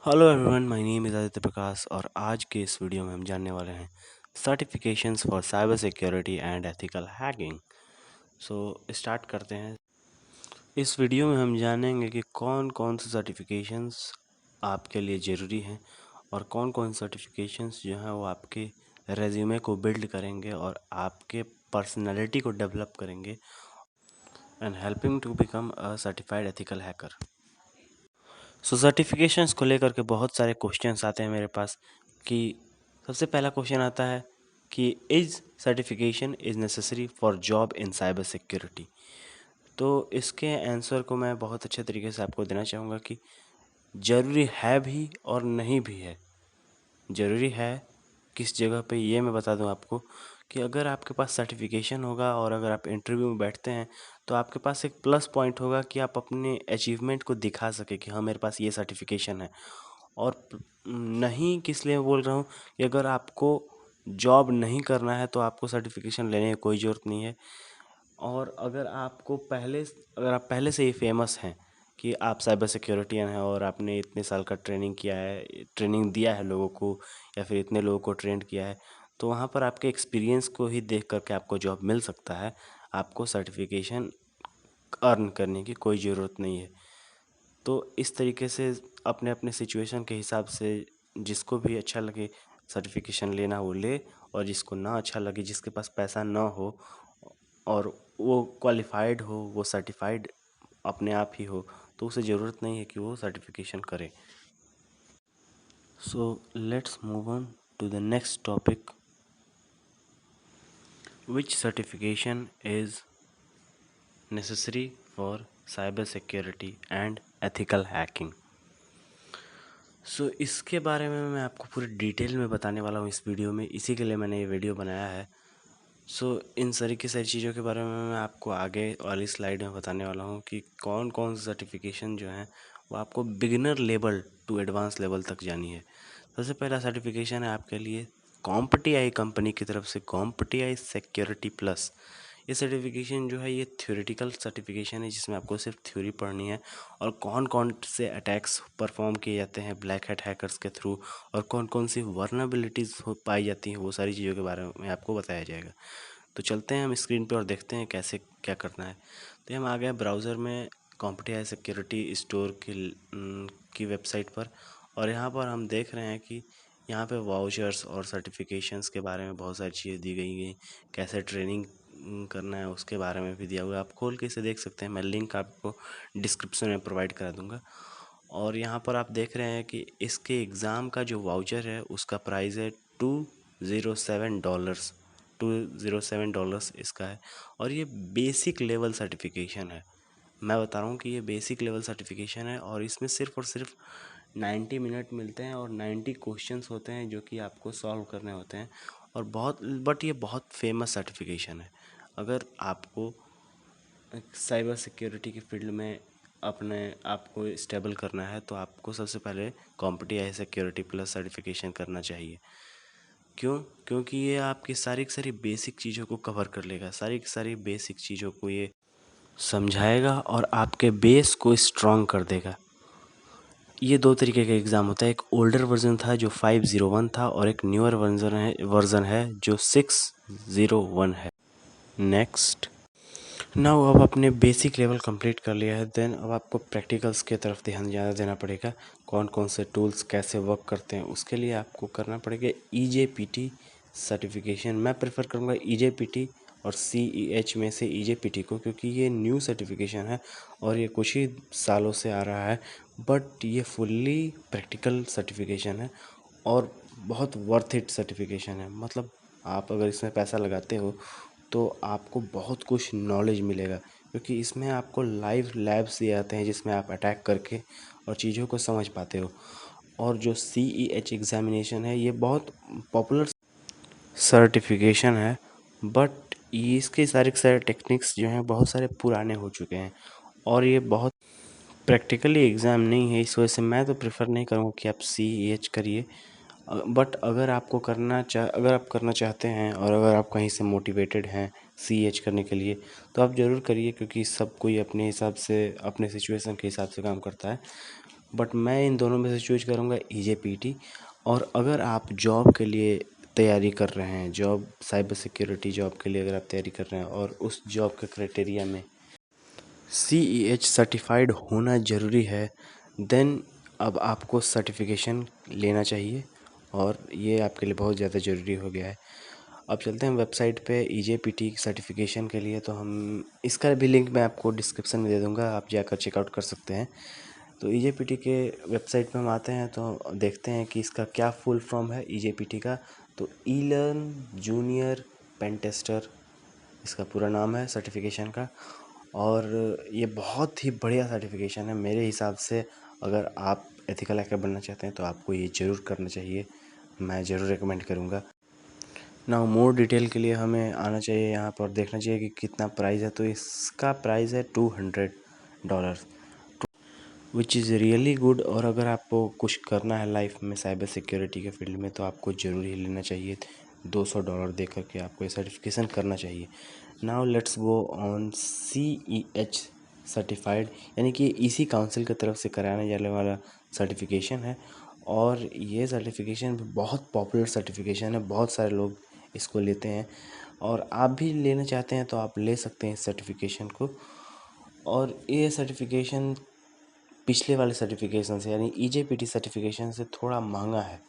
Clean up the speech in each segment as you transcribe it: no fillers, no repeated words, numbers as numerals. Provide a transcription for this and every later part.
Hello everyone, my name is Aditya Prakash और आज के इस वीडियो में हम जानने वाले हैं certifications for cyber security and ethical hacking. So start करते हैं। इस वीडियो में हम जानेंगे कि कौन कौन से सर्टिफिकेशंस आपके लिए ज़रूरी हैं और कौन कौन सर्टिफिकेशंस जो हैं वो आपके रेज्यूमे को बिल्ड करेंगे और आपके पर्सनैलिटी को डेवलप करेंगे and helping to become a certified ethical hacker. So certifications को लेकर के बहुत सारे क्वेश्चंस आते हैं मेरे पास कि सबसे पहला क्वेश्चन आता है कि is certification is necessary for job in cyber security. तो इसके आंसर को मैं बहुत अच्छे तरीके से आपको देना चाहूँगा कि ज़रूरी है भी और नहीं भी है। ज़रूरी है किस जगह पे ये मैं बता दूँ आपको कि अगर आपके पास सर्टिफिकेशन होगा और अगर आप इंटरव्यू में बैठते हैं तो आपके पास एक प्लस पॉइंट होगा कि आप अपने अचीवमेंट को दिखा सके कि हाँ मेरे पास ये सर्टिफिकेशन है। और नहीं किस लिए बोल रहा हूँ कि अगर आपको जॉब नहीं करना है तो आपको सर्टिफिकेशन लेने की कोई ज़रूरत नहीं है। और अगर आप पहले से ही फेमस हैं कि आप साइबर सिक्योरिटियन हैं और आपने इतने साल का ट्रेनिंग दिया है लोगों को या फिर इतने लोगों को ट्रेंड किया है, तो वहाँ पर आपके एक्सपीरियंस को ही देख करके आपको जॉब मिल सकता है। आपको सर्टिफिकेशन अर्न करने की कोई ज़रूरत नहीं है। तो इस तरीके से अपने अपने सिचुएशन के हिसाब से जिसको भी अच्छा लगे सर्टिफिकेशन लेना वो ले, और जिसको ना अच्छा लगे, जिसके पास पैसा ना हो और वो क्वालिफाइड हो, वो सर्टिफाइड अपने आप ही हो, तो उसे ज़रूरत नहीं है कि वो सर्टिफिकेशन करे। So let's move on to the next topic, which certification is necessary for cyber security and ethical hacking. इसके बारे में मैं आपको पूरी डिटेल में बताने वाला हूँ इस वीडियो में, इसी के लिए मैंने ये वीडियो बनाया है। इन सारी की सारी चीज़ों के बारे में मैं आपको आगे वाली स्लाइड में बताने वाला हूँ कि कौन कौन से सर्टिफिकेशन जो हैं वो आपको beginner level to advance level तक जानी है। सबसे पहला सर्टिफिकेशन है आपके लिए कॉम्पटीआई कंपनी की तरफ से, कॉम्पटीआई सिक्योरिटी प्लस। ये सर्टिफिकेशन जो है ये थ्योरेटिकल सर्टिफिकेशन है जिसमें आपको सिर्फ थ्योरी पढ़नी है और कौन कौन से अटैक्स परफॉर्म किए जाते हैं ब्लैक हैट हैकर्स के थ्रू और कौन कौन सी वर्नेबिलिटीज़ पाई जाती हैं, वो सारी चीज़ों के बारे में आपको बताया जाएगा। तो चलते हैं हम स्क्रीन पे और देखते हैं कैसे क्या करना है। तो हम आ गए ब्राउज़र में कॉम्पटीआई सिक्योरिटी स्टोर की वेबसाइट पर, और यहाँ पर हम देख रहे हैं कि यहाँ पे वाउचर्स और सर्टिफिकेशंस के बारे में बहुत सारी चीज़ें दी गई, कैसे ट्रेनिंग करना है उसके बारे में भी दिया हुआ है। आप खोल के इसे देख सकते हैं, मैं लिंक आपको डिस्क्रिप्शन में प्रोवाइड करा दूँगा। और यहाँ पर आप देख रहे हैं कि इसके एग्ज़ाम का जो वाउचर है उसका प्राइस है $207। $207 इसका है, और ये बेसिक लेवल सर्टिफिकेशन है। मैं बता रहा हूँ कि ये बेसिक लेवल सर्टिफिकेशन है और इसमें सिर्फ़ और सिर्फ 90 मिनट मिलते हैं और 90 क्वेश्चंस होते हैं जो कि आपको सॉल्व करने होते हैं। और ये बहुत फेमस सर्टिफिकेशन है। अगर आपको साइबर सिक्योरिटी की फील्ड में अपने आप को स्टेबल करना है तो आपको सबसे पहले कॉम्पटीआई सिक्योरिटी प्लस सर्टिफिकेशन करना चाहिए। क्यों? क्योंकि ये आपकी सारी की सारी बेसिक चीज़ों को कवर कर लेगा, सारी की सारी बेसिक चीज़ों को ये समझाएगा और आपके बेस को स्ट्रॉन्ग कर देगा। ये दो तरीके का एग्ज़ाम होता है, एक ओल्डर वर्जन था जो 501 था और एक न्यूअर वर्जन है जो 601 है। नेक्स्ट, नाउ अब आपने बेसिक लेवल कंप्लीट कर लिया है, देन अब आपको प्रैक्टिकल्स की तरफ ध्यान ज़्यादा देना पड़ेगा। कौन कौन से टूल्स कैसे वर्क करते हैं उसके लिए आपको करना पड़ेगा EJPT सर्टिफिकेशन। मैं प्रेफर करूँगा EJPT और CEH में से EJPT को, क्योंकि ये न्यू सर्टिफिकेशन है और ये कुछ ही सालों से आ रहा है, बट ये फुल्ली प्रैक्टिकल सर्टिफिकेशन है और बहुत वर्थ इट सर्टिफिकेशन है। मतलब आप अगर इसमें पैसा लगाते हो तो आपको बहुत कुछ नॉलेज मिलेगा, क्योंकि इसमें आपको लाइव लैब्स दिए जाते हैं जिसमें आप अटैक करके और चीज़ों को समझ पाते हो। और जो CEH एग्ज़ामिनेशन है ये बहुत पॉपुलर सर्टिफिकेशन है, बट इसके सारे के सारे टेक्निक्स जो हैं बहुत सारे पुराने हो चुके हैं और ये बहुत प्रैक्टिकली एग्ज़ाम नहीं है। इस वजह से मैं तो प्रेफर नहीं करूँगा कि आप CEH करिए। बट अगर आप करना चाहते हैं और अगर आप कहीं से मोटिवेटेड हैं CEH करने के लिए तो आप ज़रूर करिए, क्योंकि सब कोई अपने हिसाब से अपने सिचुएशन के हिसाब से काम करता है। बट मैं इन दोनों में से चूज करूँगा EJPT। और अगर आप जॉब के लिए तैयारी कर रहे हैं, जॉब साइबर सिक्योरिटी जॉब के लिए अगर आप तैयारी कर रहे हैं और उस जॉब के क्राइटेरिया में CEH सर्टिफाइड होना ज़रूरी है, देन अब आपको सर्टिफिकेशन लेना चाहिए और ये आपके लिए बहुत ज़्यादा ज़रूरी हो गया है। अब चलते हैं वेबसाइट पे EJPT सर्टिफिकेशन के लिए। तो हम इसका भी लिंक मैं आपको डिस्क्रिप्शन में दे दूँगा, आप जाकर चेकआउट कर सकते हैं। तो EJPT के वेबसाइट पे हम आते हैं तो देखते हैं कि इसका क्या फुल फॉर्म है EJPT का। तो ईलर्न जूनियर पेन टेस्टर इसका पूरा नाम है सर्टिफिकेशन का। और ये बहुत ही बढ़िया सर्टिफिकेशन है मेरे हिसाब से। अगर आप एथिकल हैकर बनना चाहते हैं तो आपको ये ज़रूर करना चाहिए, मैं ज़रूर रिकमेंड करूँगा। नाउ मोर डिटेल के लिए हमें आना चाहिए यहाँ पर, देखना चाहिए कि कितना प्राइस है। तो इसका प्राइस है $200, विच इज़ रियली गुड। और अगर आपको कुछ करना है लाइफ में साइबर सिक्योरिटी के फील्ड में तो आपको ज़रूर ही लेना चाहिए। $200 दे करके आपको ये सर्टिफिकेशन करना चाहिए। Now let's go on CEH certified, यानी कि इसी काउंसिल की तरफ से कराने जाने वाला सर्टिफिकेशन है। और ये सर्टिफिकेशन बहुत पॉपुलर सर्टिफिकेशन है, बहुत सारे लोग इसको लेते हैं और आप भी लेना चाहते हैं तो आप ले सकते हैं इस सर्टिफिकेशन को। और ये सर्टिफिकेशन पिछले वाले सर्टिफिकेशन से यानी EJPT सर्टिफिकेशन से थोड़ा महंगा है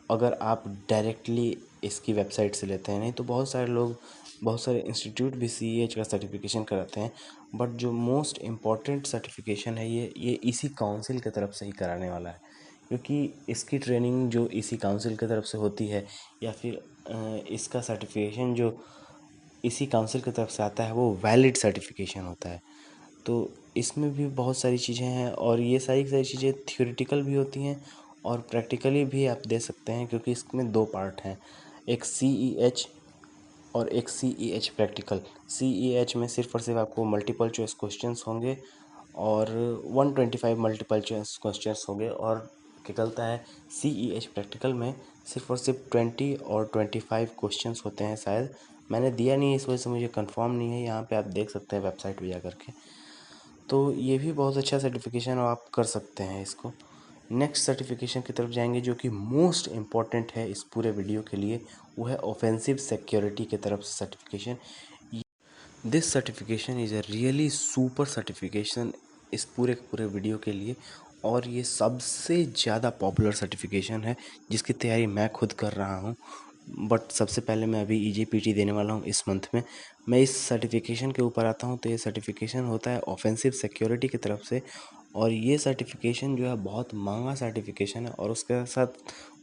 अगर आप डायरेक्टली इसकी वेबसाइट से लेते हैं। नहीं तो बहुत सारे लोग, बहुत सारे इंस्टीट्यूट भी CEH का सर्टिफिकेशन कराते हैं, बट जो मोस्ट इम्पॉर्टेंट सर्टिफिकेशन है ये इसी काउंसिल की तरफ से ही कराने वाला है, क्योंकि इसकी ट्रेनिंग जो इसी काउंसिल की तरफ से होती है या फिर इसका सर्टिफिकेशन जो इसी काउंसिल की तरफ से आता है वो वैलिड सर्टिफिकेशन होता है। तो इसमें भी बहुत सारी चीज़ें हैं और ये सारी की सारी चीज़ें थ्योरेटिकल भी होती हैं और प्रैक्टिकली भी आप दे सकते हैं, क्योंकि इसमें 2 पार्ट हैं, एक CEH और एक CEH प्रैक्टिकल। CEH में सिर्फ और सिर्फ आपको मल्टीपल चॉइस क्वेश्चंस होंगे और 125 मल्टीपल चॉइस क्वेश्चंस होंगे। और क्या कहता है CEH प्रैक्टिकल में सिर्फ और सिर्फ 20 और 25 क्वेश्चंस होते हैं शायद, मैंने दिया नहीं है इस वजह से मुझे कंफर्म नहीं है। यहाँ पे आप देख सकते हैं वेबसाइट पे जा करके। तो ये भी बहुत अच्छा सर्टिफिकेशन और आप कर सकते हैं इसको। नेक्स्ट सर्टिफिकेशन की तरफ जाएंगे जो कि मोस्ट इम्पॉर्टेंट है इस पूरे वीडियो के लिए, वो है ऑफेंसिव सिक्योरिटी की तरफ से certification. This certification is a really super certification इस पूरे के पूरे वीडियो के लिए। और ये सबसे ज़्यादा पॉपुलर सर्टिफिकेशन है जिसकी तैयारी मैं खुद कर रहा हूँ। बट सबसे पहले मैं अभी EJPT देने वाला हूँ इस मंथ में। मैं इस सर्टिफिकेशन के ऊपर आता हूँ। तो ये सर्टिफिकेशन होता है ऑफेंसिव सिक्योरिटी की तरफ से और ये सर्टिफिकेशन जो है बहुत महंगा सर्टिफिकेशन है और उसके साथ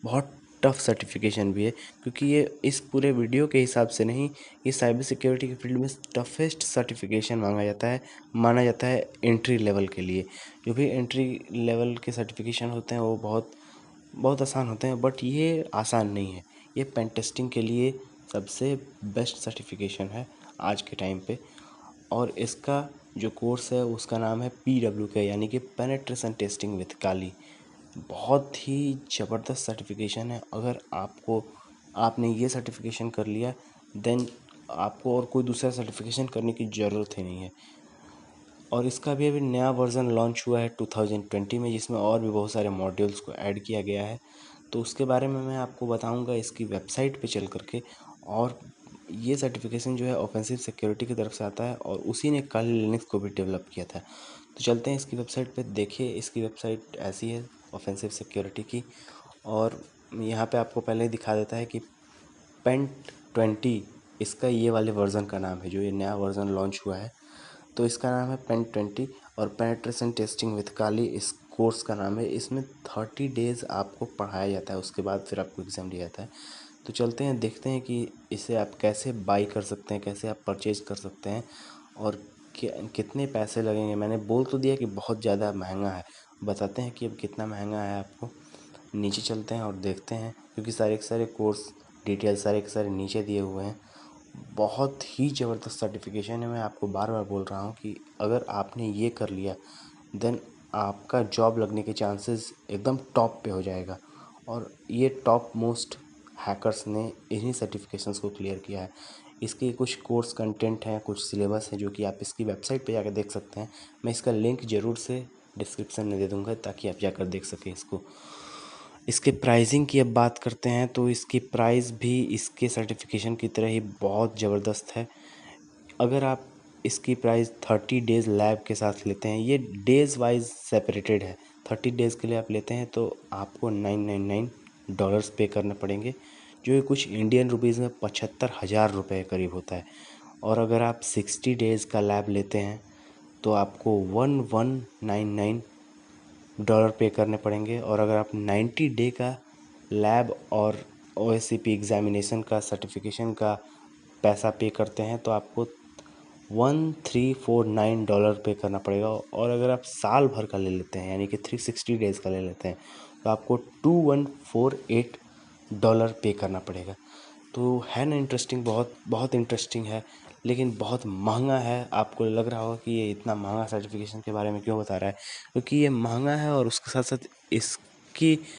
बहुत टफ सर्टिफिकेशन भी है, क्योंकि ये इस पूरे वीडियो के हिसाब से नहीं, ये साइबर सिक्योरिटी के फील्ड में टफेस्ट सर्टिफिकेशन माना जाता है एंट्री लेवल के लिए। जो भी एंट्री लेवल के सर्टिफिकेशन होते हैं वो बहुत बहुत आसान होते हैं, बट ये आसान नहीं है। ये पेन टेस्टिंग के लिए सबसे बेस्ट सर्टिफिकेशन है आज के टाइम पे। और इसका जो कोर्स है उसका नाम है PWK, यानी कि पेनिट्रेशन टेस्टिंग विथ काली। बहुत ही ज़बरदस्त सर्टिफिकेशन है। अगर आपने ये सर्टिफिकेशन कर लिया देन आपको और कोई दूसरा सर्टिफिकेशन करने की ज़रूरत ही नहीं है। और इसका भी अभी नया वर्ज़न लॉन्च हुआ है 2020 में, जिसमें और भी बहुत सारे मॉड्यूल्स को ऐड किया गया है। तो उसके बारे में मैं आपको बताऊंगा इसकी वेबसाइट पे चल करके। और ये सर्टिफिकेशन जो है ऑफेंसिव सिक्योरिटी की तरफ से आता है और उसी ने काली लिनक्स को भी डेवलप किया था। तो चलते हैं इसकी वेबसाइट पे, देखिए इसकी वेबसाइट ऐसी है ऑफेंसिव सिक्योरिटी की। और यहाँ पे आपको पहले ही दिखा देता है कि पेन 20 इसका ये वाले वर्ज़न का नाम है, जो ये नया वर्ज़न लॉन्च हुआ है। तो इसका नाम है पेन 20 और पेनिट्रेशन टेस्टिंग विथ काली इस कोर्स का नाम है। इसमें 30 डेज़ आपको पढ़ाया जाता है, उसके बाद फिर आपको एग्ज़ाम दिया जाता है। तो चलते हैं देखते हैं कि इसे आप कैसे बाई कर सकते हैं, कैसे आप परचेज़ कर सकते हैं और कितने पैसे लगेंगे। मैंने बोल तो दिया कि बहुत ज़्यादा महंगा है, बताते हैं कि अब कितना महंगा है आपको। नीचे चलते हैं और देखते हैं, क्योंकि सारे के सारे कोर्स डिटेल सारे के सारे नीचे दिए हुए हैं। बहुत ही ज़बरदस्त सर्टिफिकेशन है। मैं आपको बार बार बोल रहा हूँ कि अगर आपने ये कर लिया देन आपका जॉब लगने के चांसेस एकदम टॉप पे हो जाएगा। और ये टॉप मोस्ट हैकर्स ने इन्हीं सर्टिफिकेशंस को क्लियर किया है। इसके कुछ कोर्स कंटेंट हैं, कुछ सिलेबस है जो कि आप इसकी वेबसाइट पे जाकर देख सकते हैं। मैं इसका लिंक ज़रूर से डिस्क्रिप्शन में दे दूँगा ताकि आप जाकर देख सकें इसको। इसके प्राइसिंग की अब बात करते हैं तो इसकी प्राइस भी इसके सर्टिफिकेशन की तरह ही बहुत ज़बरदस्त है। अगर आप इसकी प्राइस 30 डेज़ लैब के साथ लेते हैं, ये डेज़ वाइज सेपरेटेड है। 30 डेज़ के लिए आप लेते हैं तो आपको $999 पे करने पड़ेंगे, जो कुछ इंडियन रुपीज़ में 75,000 रुपये करीब होता है। और अगर आप 60 डेज़ का लैब लेते हैं तो आपको $1199 पे करने पड़ेंगे। और अगर आप 90 डे का लैब और OSCP एग्ज़ामिनेशन का सर्टिफिकेशन का पैसा पे करते हैं तो आपको $1349 पे करना पड़ेगा। और अगर आप साल भर का ले लेते हैं यानी कि 360 डेज़ का ले लेते हैं तो आपको $2148 पे करना पड़ेगा। तो है ना इंटरेस्टिंग, बहुत बहुत इंटरेस्टिंग है, लेकिन बहुत महंगा है। आपको लग रहा होगा कि ये इतना महंगा सर्टिफिकेशन के बारे में क्यों बता रहा है, क्योंकि ये महंगा है और उसके साथ साथ इसकी